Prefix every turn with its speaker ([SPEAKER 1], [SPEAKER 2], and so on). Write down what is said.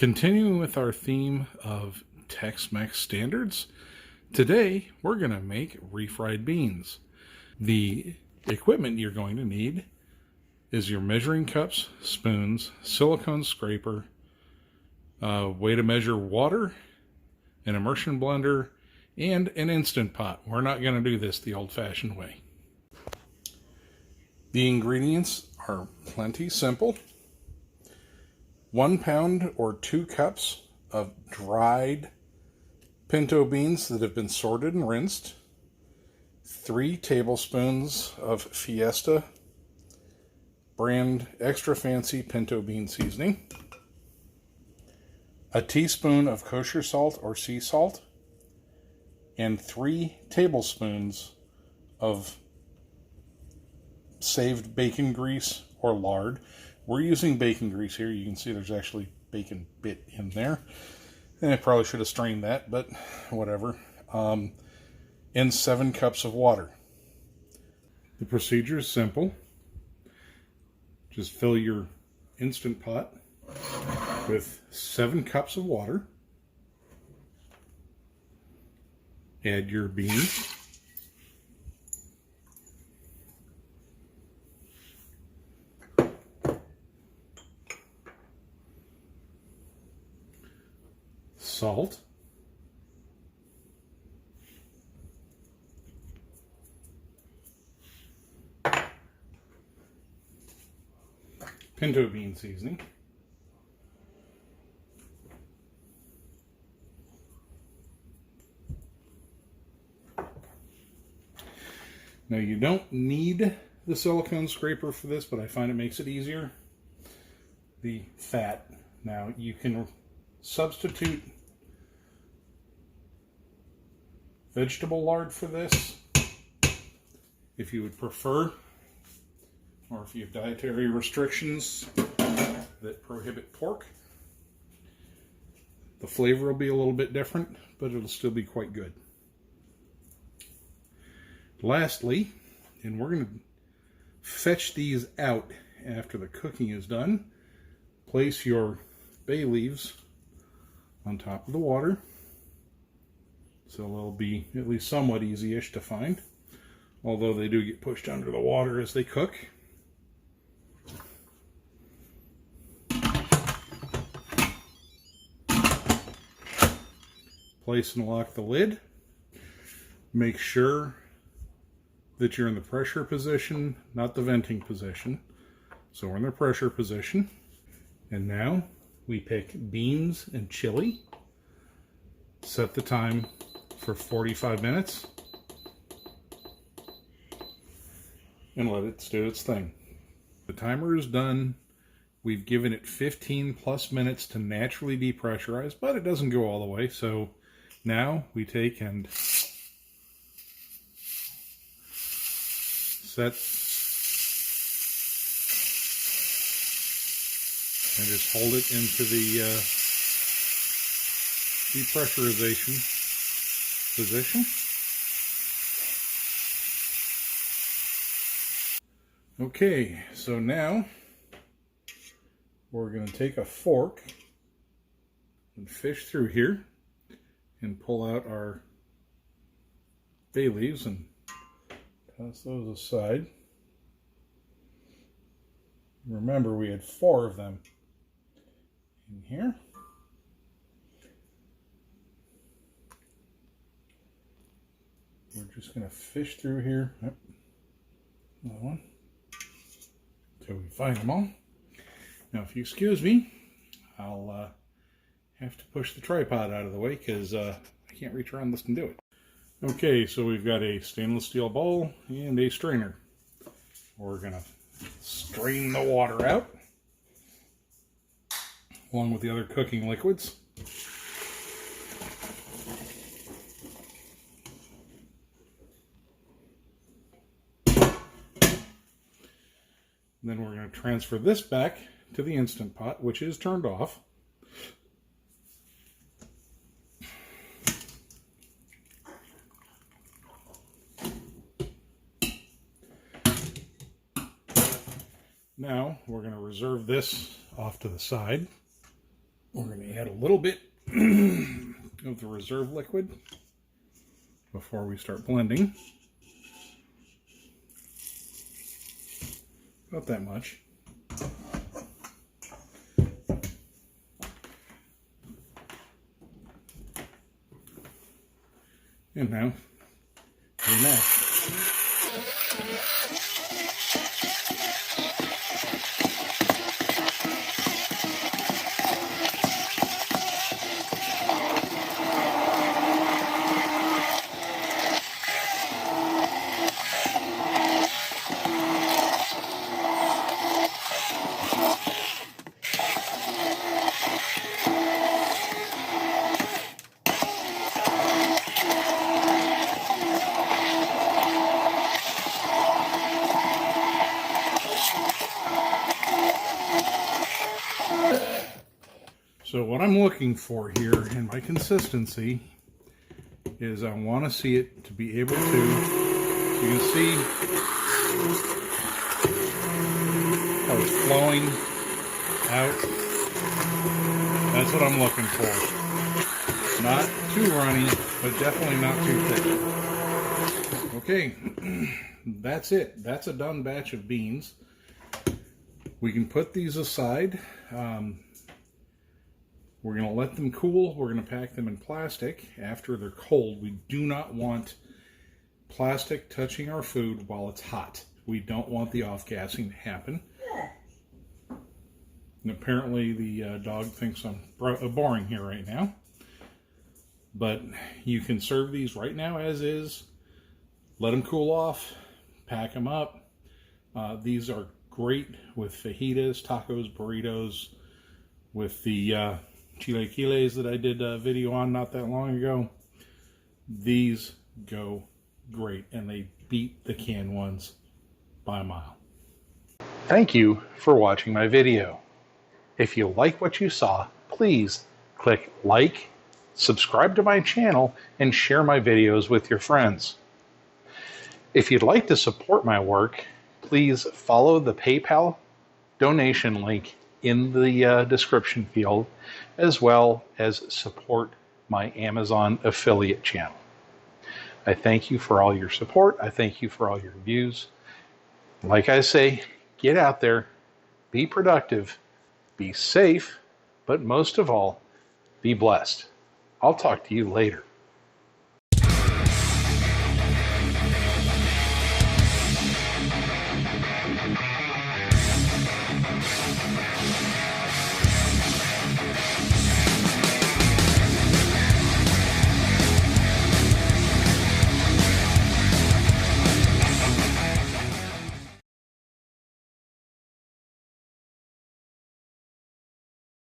[SPEAKER 1] Continuing with our theme of Tex-Mex standards, today we're going to make refried beans. The equipment you're going to need is your measuring cups, spoons, silicone scraper, way to measure water, an immersion blender, and an Instant Pot. We're not going to do this the old-fashioned way. The ingredients are plenty simple. 1 pound or 2 cups of dried pinto beans that have been sorted and rinsed, 3 tablespoons of Fiesta brand extra fancy pinto bean seasoning, a teaspoon of kosher salt or sea salt, and 3 tablespoons of saved bacon grease or lard. We're using bacon grease here. You can see there's actually bacon bit in there. And I probably should have strained that, but whatever. And 7 cups of water. The procedure is simple. Just fill your Instant Pot with 7 cups of water. Add your beans. Salt, pinto bean seasoning, now you don't need the silicone scraper for this, but I find it makes it easier. The fat, now you can substitute vegetable lard for this if you would prefer, or if you have dietary restrictions that prohibit pork. The flavor will be a little bit different, but it'll still be quite good. Lastly, and we're going to fetch these out after the cooking is done, place your bay leaves on top of the water. So they'll be at least somewhat easy-ish to find, although they do get pushed under the water as they cook. Place and lock the lid. Make sure that you're in the pressure position, not the venting position. So we're in the pressure position. And now we pick beans and chili. Set the time for 45 minutes and let it do its thing. The timer is done. We've given it 15 plus minutes to naturally depressurize, but it doesn't go all the way. So now we take and set and just hold it into the depressurization position. Okay, so now we're going to take a fork and fish through here and pull out our bay leaves and toss those aside. Remember, we had 4 of them in here. We're just going to fish through here. Yep. Another one. Until we find them all. Now, if you excuse me, I'll have to push the tripod out of the way because I can't reach around this and do it. Okay, so we've got a stainless steel bowl and a strainer. We're going to strain the water out along with the other cooking liquids. Then we're going to transfer this back to the Instant Pot, which is turned off. Now we're going to reserve this off to the side. We're going to add a little bit of the reserve liquid before we start blending. About that much. And now, we mash. So what I'm looking for here in my consistency is I want to see it to be able to, so you can see how it's flowing out. That's what I'm looking for. Not too runny, but definitely not too thick. Okay, that's it. That's a done batch of beans. We can put these aside. We're going to let them cool. We're going to pack them in plastic after they're cold. We do not want plastic touching our food while it's hot. We don't want the off-gassing to happen. And apparently the dog thinks I'm boring here right now. But you can serve these right now as is. Let them cool off. Pack them up. These are great with fajitas, tacos, burritos, with the chilaquiles that I did a video on not that long ago. These go great, and they beat the canned ones by a mile. Thank you for watching my video. If you like what you saw, please click like, subscribe to my channel, and share my videos with your friends. If you'd like to support my work, please follow the PayPal donation link in the description field, as well as support my Amazon affiliate channel. I thank you for all your support. I thank you for all your views. Like I say, get out there, be productive, be safe, but most of all, be blessed. I'll talk to you later.